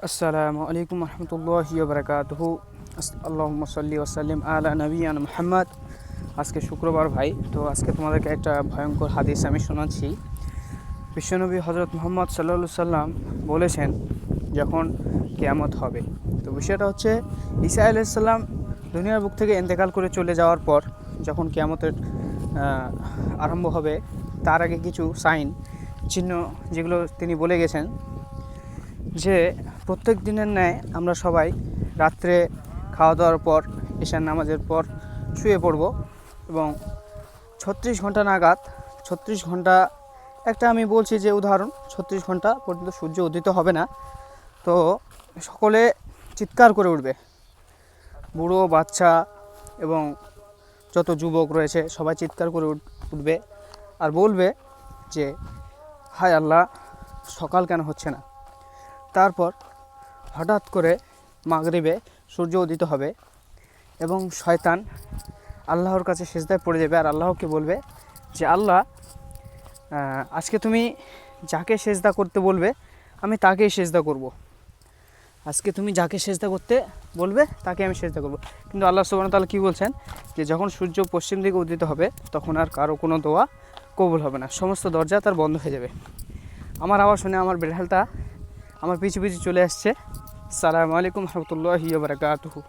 আসসালামু আলাইকুম রহমতুল্লাহি ওয়া বারাকাতুহু। আল্লাহুম্মা সাল্লি ওয়া সাল্লিম আলা নবিয়িনা মুহাম্মদ। আজকে শুক্রবার ভাই, তো আজকে তোমাদেরকে একটা ভয়ঙ্কর হাদিস আমি শোনাচ্ছি। বিশ্বনবী হজরত মুহাম্মদ সাল্লাল্লাহু আলাইহি সাল্লাম বলেছেন যখন কিয়ামত হবে, তো বিষয়টা হচ্ছে ঈসা আলাইহিস সালাম দুনিয়ার বুক থেকে ইন্তেকাল করে চলে যাওয়ার পর যখন কিয়ামতের আরম্ভ হবে, তার আগে কিছু সাইন চিহ্ন যেগুলো তিনি বলে গেছেন যে প্রত্যেক দিনের ন্যায় আমরা সবাই রাত্রে খাওয়া দাওয়ার পর ঈশার নামাজের পর শুয়ে পড়ব এবং 36 ঘন্টা নাগাদ 36 ঘন্টা একটা আমি বলছি যে উদাহরণ 36 ঘন্টা পর্যন্ত সূর্য উদিত হবে না। তো সকলে চিৎকার করে উঠবে, বুড়ো বাচ্চা এবং যত যুবক রয়েছে সবাই চিৎকার করে উঠবে আর বলবে যে হায় আল্লাহ, সকাল কেন হচ্ছে না। তারপর হঠাৎ করে মাগরিবে সূর্য উদিত হবে এবং শয়তান আল্লাহর কাছে সিজদায় পড়ে যাবে আর আল্লাহকে বলবে যে আল্লাহ, আজকে তুমি যাকে সিজদা করতে বলবে আমি তাকেই সিজদা করব। আজকে তুমি যাকে সিজদা করতে বলবে তাকে আমি সিজদা করব। কিন্তু আল্লাহ সুবহানাহু ওয়া তাআলা কী বলছেন যে যখন সূর্য পশ্চিম দিকে উদিত হবে তখন আর কারো কোনো দোয়া কবুল হবে না, সমস্ত দরজা তার বন্ধ হয়ে যাবে। আমার আওয়াজ শুনে আমার বিড়ালটা আমার পিছু পিছু চলে আসছে। আসসালামু আলাইকুম রহমতুল্লাহি ওয়া বারাকাতুহু।